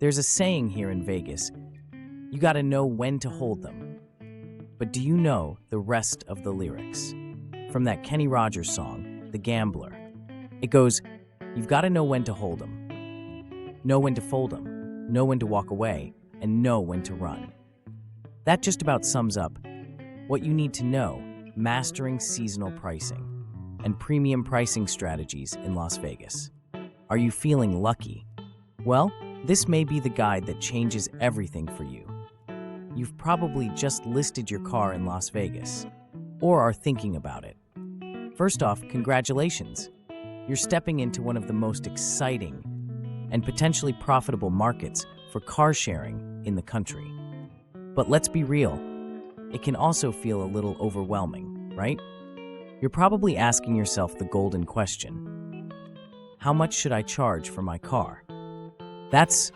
There's a saying here in Vegas, you gotta know when to hold them. But do you know the rest of the lyrics? From that Kenny Rogers song, The Gambler. It goes, you've gotta know when to hold them, know when to fold them, know when to walk away, and know when to run. That just about sums up what you need to know mastering seasonal pricing and premium pricing strategies in Las Vegas. Are you feeling lucky? Well, this may be the guide that changes everything for you. You've probably just listed your car in Las Vegas, or are thinking about it. First off, congratulations. You're stepping into one of the most exciting and potentially profitable markets for car sharing in the country. But let's be real, it can also feel a little overwhelming, right? You're probably asking yourself the golden question. How much should I charge for my car? That's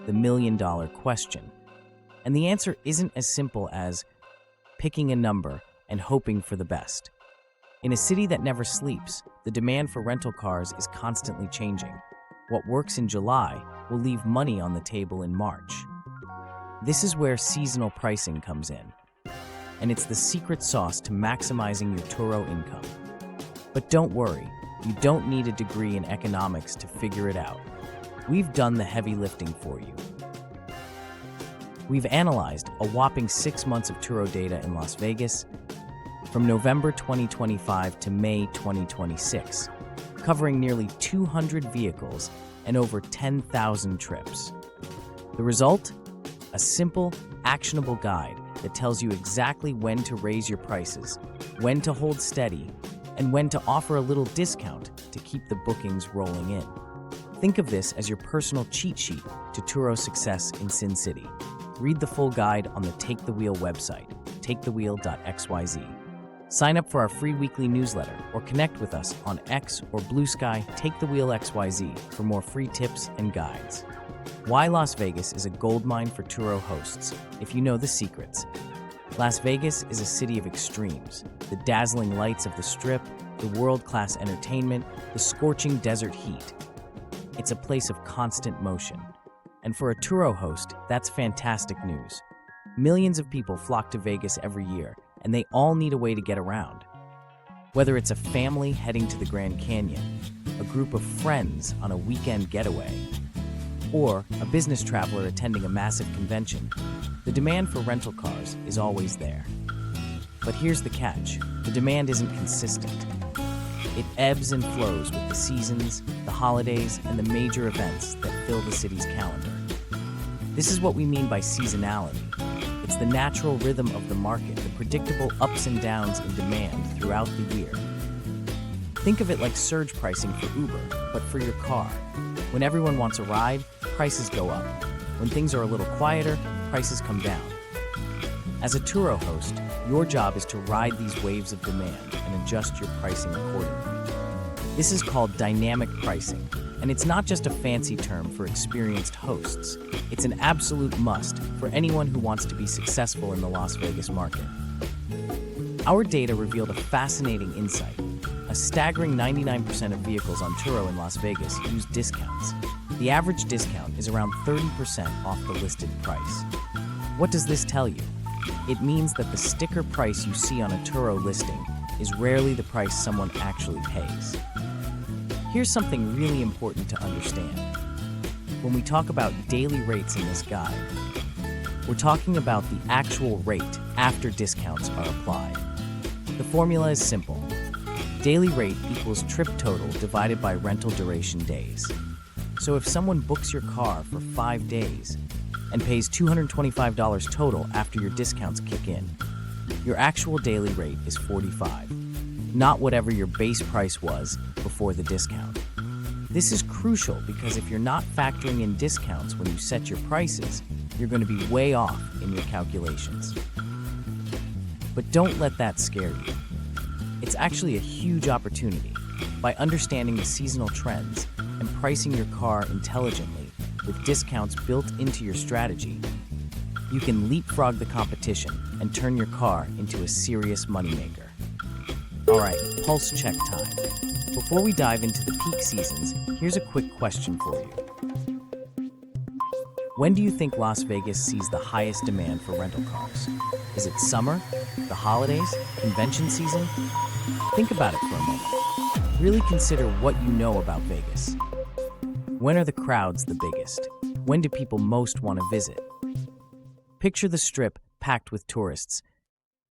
the million-dollar question. And the answer isn't as simple as picking a number and hoping for the best. In a city that never sleeps, the demand for rental cars is constantly changing. What works in July will leave money on the table in March. This is where seasonal pricing comes in. And it's the secret sauce to maximizing your Turo income. But don't worry, you don't need a degree in economics to figure it out. We've done the heavy lifting for you. We've analyzed a whopping 6 months of Turo data in Las Vegas from November 2025 to May 2026, covering nearly 200 vehicles and over 10,000 trips. The result? A simple, actionable guide that tells you exactly when to raise your prices, when to hold steady, and when to offer a little discount to keep the bookings rolling in. Think of this as your personal cheat sheet to Turo success in Sin City. Read the full guide on the Take the Wheel website, takethewheel.xyz. Sign up for our free weekly newsletter or connect with us on X or Blue Sky Take the Wheel XYZ for more free tips and guides. Why Las Vegas is a goldmine for Turo hosts, if you know the secrets. Las Vegas is a city of extremes. The dazzling lights of the Strip, the world-class entertainment, the scorching desert heat. It's a place of constant motion. And for a Turo host, that's fantastic news. Millions of people flock to Vegas every year, and they all need a way to get around. Whether it's a family heading to the Grand Canyon, a group of friends on a weekend getaway, or a business traveler attending a massive convention, the demand for rental cars is always there. But here's the catch. The demand isn't consistent. It ebbs and flows with the seasons, the holidays, and the major events that fill the city's calendar. This is what we mean by seasonality. It's the natural rhythm of the market, the predictable ups and downs in demand throughout the year. Think of it like surge pricing for Uber, but for your car. When everyone wants a ride, prices go up. When things are a little quieter, prices come down. As a Turo host, your job is to ride these waves of demand and adjust your pricing accordingly. This is called dynamic pricing, and it's not just a fancy term for experienced hosts. It's an absolute must for anyone who wants to be successful in the Las Vegas market. Our data revealed a fascinating insight. A staggering 99% of vehicles on Turo in Las Vegas use discounts. The average discount is around 30% off the listed price. What does this tell you? It means that the sticker price you see on a Turo listing is rarely the price someone actually pays. Here's something really important to understand. When we talk about daily rates in this guide, we're talking about the actual rate after discounts are applied. The formula is simple. Daily rate equals trip total divided by rental duration days. So if someone books your car for 5 days and pays $225 total after your discounts kick in, your actual daily rate is $45, not whatever your base price was before the discount. This is crucial because if you're not factoring in discounts when you set your prices, you're going to be way off in your calculations. But don't let that scare you. It's actually a huge opportunity. By understanding the seasonal trends and pricing your car intelligently with discounts built into your strategy, you can leapfrog the competition and turn your car into a serious moneymaker. All right, pulse check time. Before we dive into the peak seasons, here's a quick question for you. When do you think Las Vegas sees the highest demand for rental cars? Is it summer, the holidays, convention season? Think about it for a moment. Really consider what you know about Vegas. When are the crowds the biggest? When do people most want to visit? Picture the Strip packed with tourists,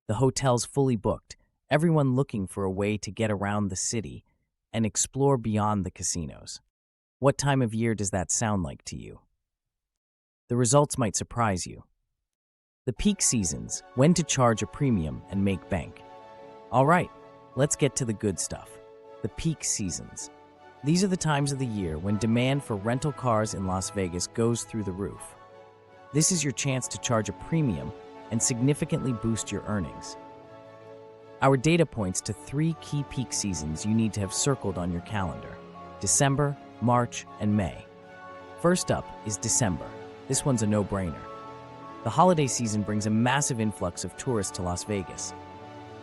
the hotels fully booked, everyone looking for a way to get around the city and explore beyond the casinos. What time of year does that sound like to you? The results might surprise you. The peak seasons, when to charge a premium and make bank. All right, let's get to the good stuff. The peak seasons. These are the times of the year when demand for rental cars in Las Vegas goes through the roof. This is your chance to charge a premium and significantly boost your earnings. Our data points to 3 key peak seasons you need to have circled on your calendar: December, March, and May. First up is December. This one's a no-brainer. The holiday season brings a massive influx of tourists to Las Vegas.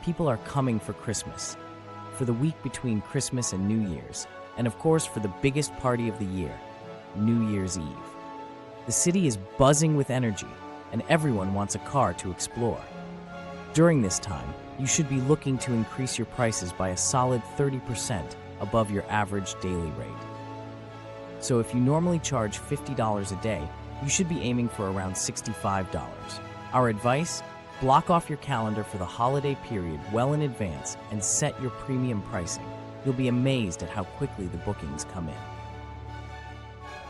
People are coming for Christmas, for the week between Christmas and New Year's, and of course for the biggest party of the year, New Year's Eve. The city is buzzing with energy, and everyone wants a car to explore. During this time, you should be looking to increase your prices by a solid 30% above your average daily rate. So if you normally charge $50 a day, you should be aiming for around $65. Our advice? Block off your calendar for the holiday period well in advance and set your premium pricing. You'll be amazed at how quickly the bookings come in.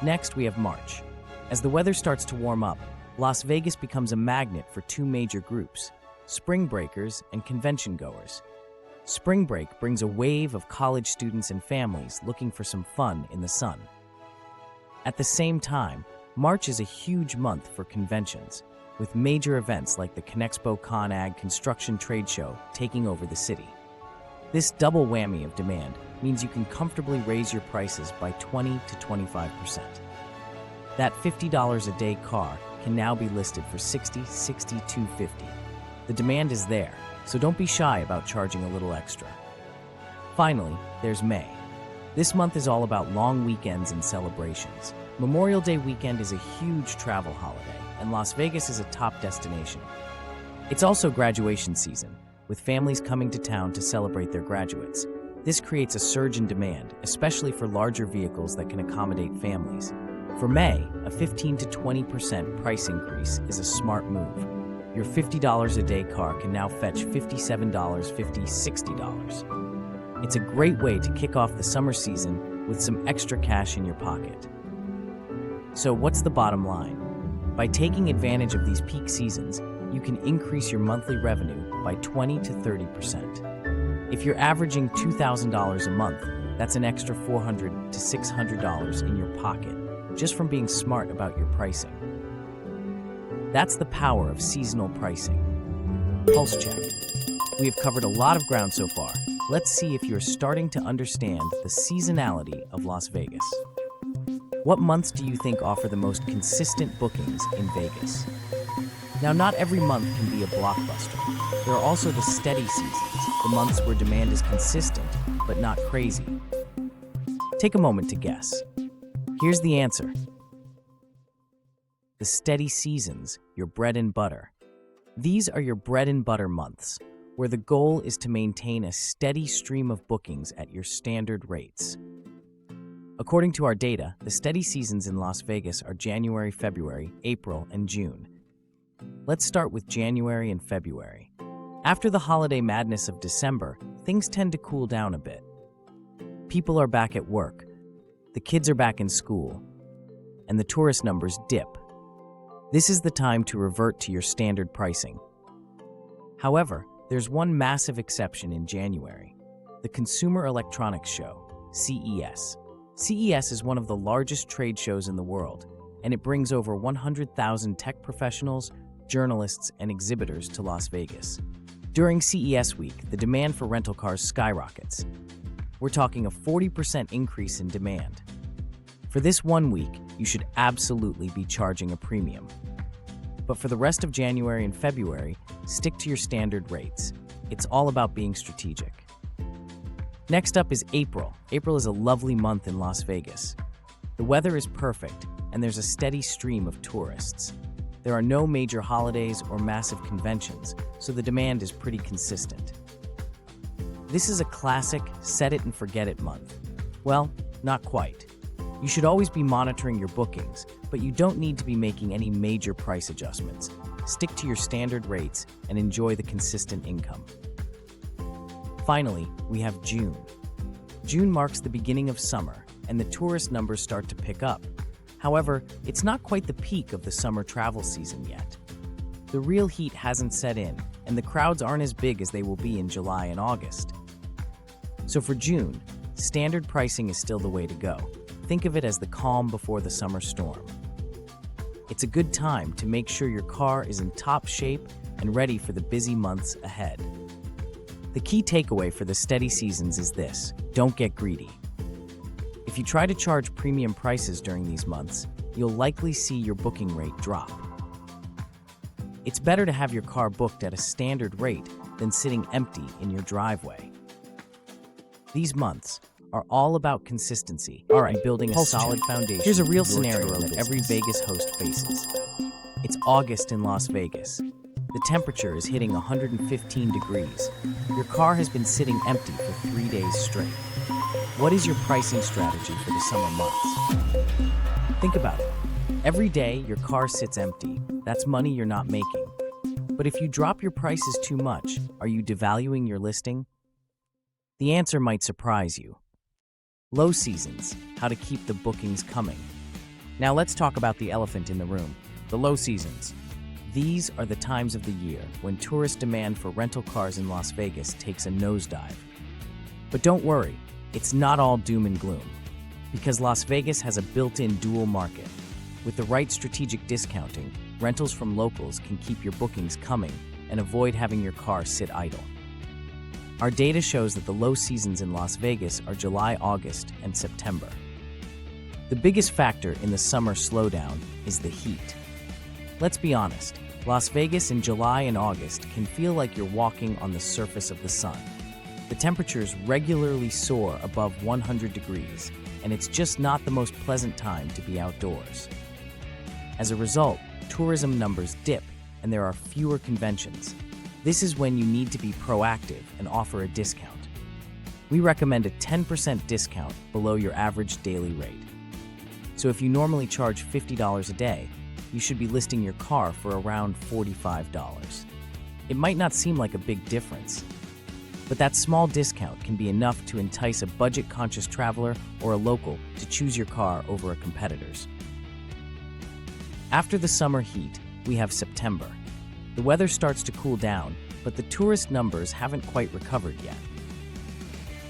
Next, we have March. As the weather starts to warm up, Las Vegas becomes a magnet for 2 major groups: spring breakers and convention goers. Spring break brings a wave of college students and families looking for some fun in the sun. At the same time, March is a huge month for conventions, with major events like the Conexpo ConAg construction trade show taking over the city. This double whammy of demand means you can comfortably raise your prices by 20 to 25%. That $50 a day car can now be listed for $60, $62.50. The demand is there, so don't be shy about charging a little extra. Finally, there's May. This month is all about long weekends and celebrations. Memorial Day weekend is a huge travel holiday, and Las Vegas is a top destination. It's also graduation season, with families coming to town to celebrate their graduates. This creates a surge in demand, especially for larger vehicles that can accommodate families. For May, a 15 to 20% price increase is a smart move. Your $50 a day car can now fetch $57, $50, $60. It's a great way to kick off the summer season with some extra cash in your pocket. So what's the bottom line? By taking advantage of these peak seasons, you can increase your monthly revenue by 20 to 30%. If you're averaging $2,000 a month, that's an extra $400 to $600 in your pocket, just from being smart about your pricing. That's the power of seasonal pricing. Pulse check. We have covered a lot of ground so far. Let's see if you're starting to understand the seasonality of Las Vegas. What months do you think offer the most consistent bookings in Vegas? Now, not every month can be a blockbuster. There are also the steady seasons, the months where demand is consistent, but not crazy. Take a moment to guess. Here's the answer. The steady seasons, your bread and butter. These are your bread and butter months, where the goal is to maintain a steady stream of bookings at your standard rates. According to our data, the steady seasons in Las Vegas are January, February, April, and June. Let's start with January and February. After the holiday madness of December, things tend to cool down a bit. People are back at work, the kids are back in school, and the tourist numbers dip. This is the time to revert to your standard pricing. However, there's one massive exception in January: the Consumer Electronics Show, CES. CES is one of the largest trade shows in the world, and it brings over 100,000 tech professionals, journalists, and exhibitors to Las Vegas. During CES week, the demand for rental cars skyrockets. We're talking a 40% increase in demand. For this 1 week, you should absolutely be charging a premium. But for the rest of January and February, stick to your standard rates. It's all about being strategic. Next up is April. April is a lovely month in Las Vegas. The weather is perfect. and there's a steady stream of tourists. There are no major holidays or massive conventions, so the demand is pretty consistent. This is a classic set-it-and-forget-it month. Well, not quite. You should always be monitoring your bookings, but you don't need to be making any major price adjustments. Stick to your standard rates and enjoy the consistent income. Finally, we have June. June marks the beginning of summer, and the tourist numbers start to pick up. However, it's not quite the peak of the summer travel season yet. The real heat hasn't set in, and the crowds aren't as big as they will be in July and August. So for June, standard pricing is still the way to go. Think of it as the calm before the summer storm. It's a good time to make sure your car is in top shape and ready for the busy months ahead. The key takeaway for the steady seasons is this: don't get greedy. If you try to charge premium prices during these months, you'll likely see your booking rate drop. It's better to have your car booked at a standard rate than sitting empty in your driveway. These months are all about consistency and building a solid foundation. Here's a real scenario that every Vegas host faces. It's August in Las Vegas. The temperature is hitting 115 degrees. Your car has been sitting empty for 3 days straight. What is your pricing strategy for the summer months? Think about it. Every day your car sits empty. That's money you're not making. But if you drop your prices too much, are you devaluing your listing? The answer might surprise you. Low seasons, how to keep the bookings coming. Now let's talk about the elephant in the room, the low seasons. These are the times of the year when tourist demand for rental cars in Las Vegas takes a nosedive. But don't worry, it's not all doom and gloom, because Las Vegas has a built-in dual market. With the right strategic discounting, rentals from locals can keep your bookings coming and avoid having your car sit idle. Our data shows that the low seasons in Las Vegas are July, August, and September. The biggest factor in the summer slowdown is the heat. Let's be honest, Las Vegas in July and August can feel like you're walking on the surface of the sun. The temperatures regularly soar above 100 degrees, and it's just not the most pleasant time to be outdoors. As a result, tourism numbers dip, and there are fewer conventions. This is when you need to be proactive and offer a discount. We recommend a 10% discount below your average daily rate. So if you normally charge $50 a day, you should be listing your car for around $45. It might not seem like a big difference, but that small discount can be enough to entice a budget-conscious traveler or a local to choose your car over a competitor's. After the summer heat, we have September. The weather starts to cool down, but the tourist numbers haven't quite recovered yet.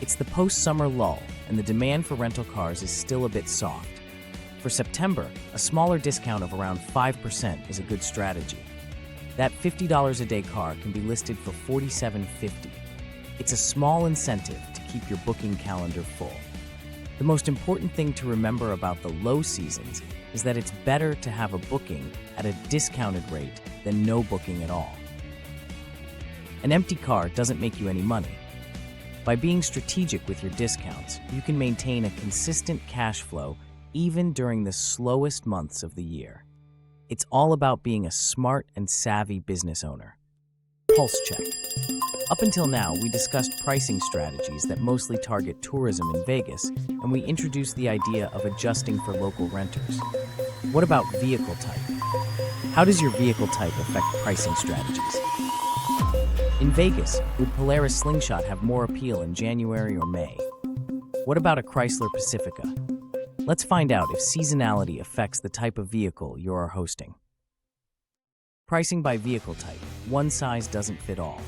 It's the post-summer lull, and the demand for rental cars is still a bit soft. For September, a smaller discount of around 5% is a good strategy. That $50 a day car can be listed for $47.50. It's a small incentive to keep your booking calendar full. The most important thing to remember about the low seasons is that it's better to have a booking at a discounted rate than no booking at all. An empty car doesn't make you any money. By being strategic with your discounts, you can maintain a consistent cash flow even during the slowest months of the year. It's all about being a smart and savvy business owner. Pulse check. Up until now, we discussed pricing strategies that mostly target tourism in Vegas, and we introduced the idea of adjusting for local renters. What about vehicle type? How does your vehicle type affect pricing strategies? In Vegas, would Polaris Slingshot have more appeal in January or May? What about a Chrysler Pacifica? Let's find out if seasonality affects the type of vehicle you are hosting. Pricing by vehicle type. One size doesn't fit all.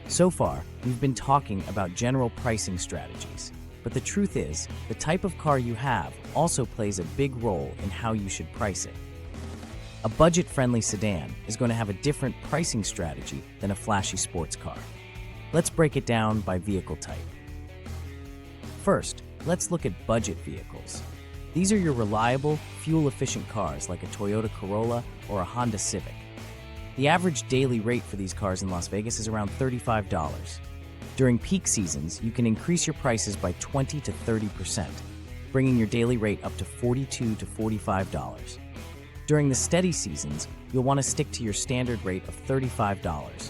So far, we've been talking about general pricing strategies, but the truth is, the type of car you have also plays a big role in how you should price it. A budget-friendly sedan is going to have a different pricing strategy than a flashy sports car. Let's break it down by vehicle type. First, let's look at budget vehicles. These are your reliable, fuel-efficient cars like a Toyota Corolla or a Honda Civic. The average daily rate for these cars in Las Vegas is around $35. During peak seasons, you can increase your prices by 20 to 30%. bringing your daily rate up to $42 to $45. During the steady seasons, you'll want to stick to your standard rate of $35.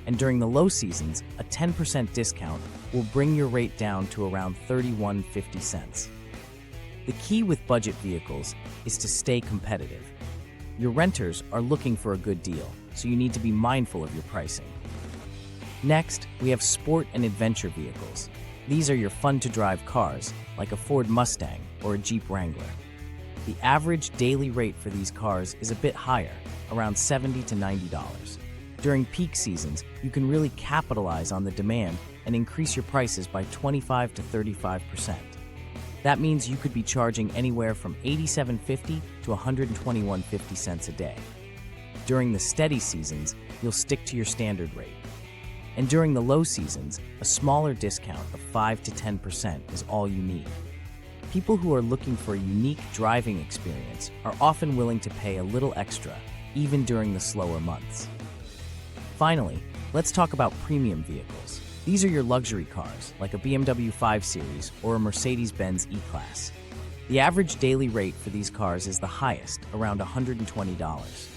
And during the low seasons, a 10% discount will bring your rate down to around $31.50. The key with budget vehicles is to stay competitive. Your renters are looking for a good deal, so you need to be mindful of your pricing. Next, we have sport and adventure vehicles. These are your fun-to-drive cars, like a Ford Mustang or a Jeep Wrangler. The average daily rate for these cars is a bit higher, around $70 to $90. During peak seasons, you can really capitalize on the demand and increase your prices by 25 to 35%. That means you could be charging anywhere from $87.50 to $121.50 a day. During the steady seasons, you'll stick to your standard rate. And during the low seasons, a smaller discount of 5 to 10% is all you need. People who are looking for a unique driving experience are often willing to pay a little extra, even during the slower months. Finally, let's talk about premium vehicles. These are your luxury cars, like a BMW 5 Series or a Mercedes-Benz E-Class. The average daily rate for these cars is the highest, around $120.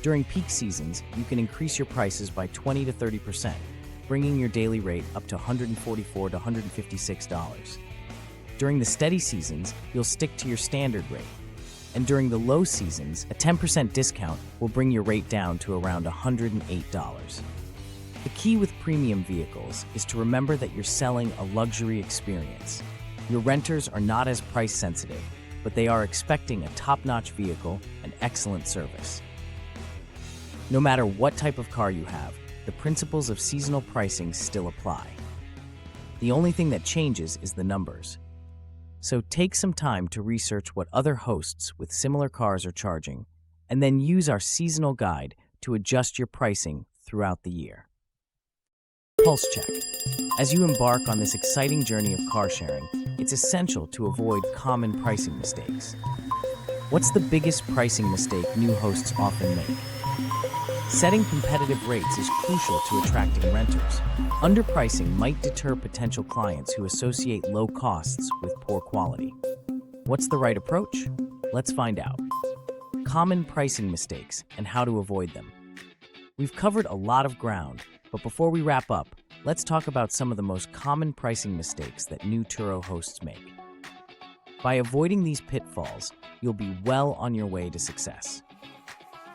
During peak seasons, you can increase your prices by 20 to 30%, bringing your daily rate up to $144 to $156. During the steady seasons, you'll stick to your standard rate. And during the low seasons, a 10% discount will bring your rate down to around $108. The key with premium vehicles is to remember that you're selling a luxury experience. Your renters are not as price sensitive, but they are expecting a top-notch vehicle and excellent service. No matter what type of car you have, the principles of seasonal pricing still apply. The only thing that changes is the numbers. So take some time to research what other hosts with similar cars are charging, and then use our seasonal guide to adjust your pricing throughout the year. Pulse check. As you embark on this exciting journey of car sharing, it's essential to avoid common pricing mistakes. What's the biggest pricing mistake new hosts often make? Setting competitive rates is crucial to attracting renters. Underpricing might deter potential clients who associate low costs with poor quality. What's the right approach? Let's find out. Common pricing mistakes and how to avoid them. We've covered a lot of ground, but before we wrap up, let's talk about some of the most common pricing mistakes that new Turo hosts make. By avoiding these pitfalls, you'll be well on your way to success.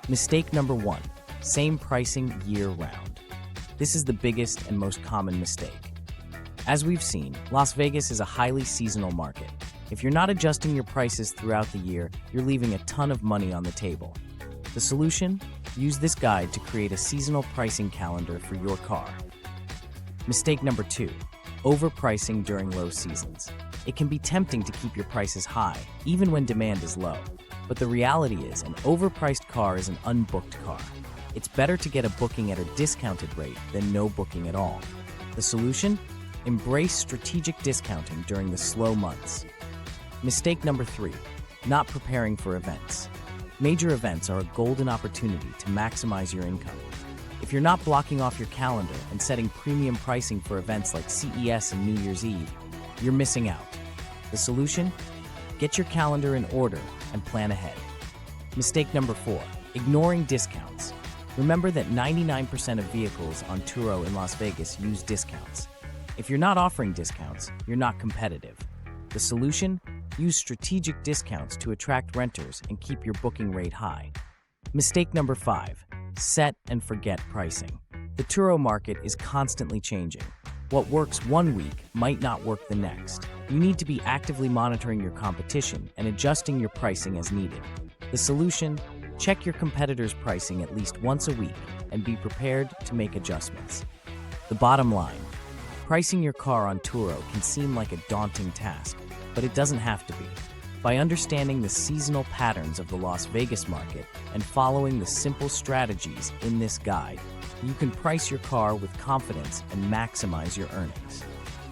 Mistake number 1. Same pricing year-round. This is the biggest and most common mistake. As we've seen, Las Vegas is a highly seasonal market. If you're not adjusting your prices throughout the year, you're leaving a ton of money on the table. The solution? Use this guide to create a seasonal pricing calendar for your car. Mistake number 2. Overpricing during low seasons. It can be tempting to keep your prices high, even when demand is low. But the reality is, an overpriced car is an unbooked car. It's better to get a booking at a discounted rate than no booking at all. The solution? Embrace strategic discounting during the slow months. Mistake number 3. Not preparing for events. Major events are a golden opportunity to maximize your income. If you're not blocking off your calendar and setting premium pricing for events like CES and New Year's Eve, you're missing out. The solution? Get your calendar in order and plan ahead. Mistake number 4. Ignoring discounts. Remember that 99% of vehicles on Turo in Las Vegas use discounts. If you're not offering discounts, you're not competitive. The solution? Use strategic discounts to attract renters and keep your booking rate high. Mistake number 5. Set and forget pricing. The Turo market is constantly changing. What works one week might not work the next. You need to be actively monitoring your competition and adjusting your pricing as needed. The solution? Check your competitors' pricing at least once a week and be prepared to make adjustments. The bottom line: pricing your car on Turo can seem like a daunting task, but it doesn't have to be. By understanding the seasonal patterns of the Las Vegas market and following the simple strategies in this guide, you can price your car with confidence and maximize your earnings.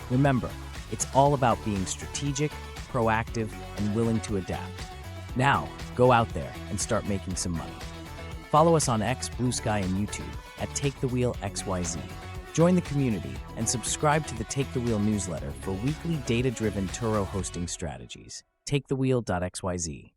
Remember, it's all about being strategic, proactive, and willing to adapt. Now, go out there and start making some money. Follow us on X, Blue Sky, and YouTube at Take the Wheel XYZ. Join the community and subscribe to the Take the Wheel newsletter for weekly data-driven Turo hosting strategies. TakeTheWheel.xyz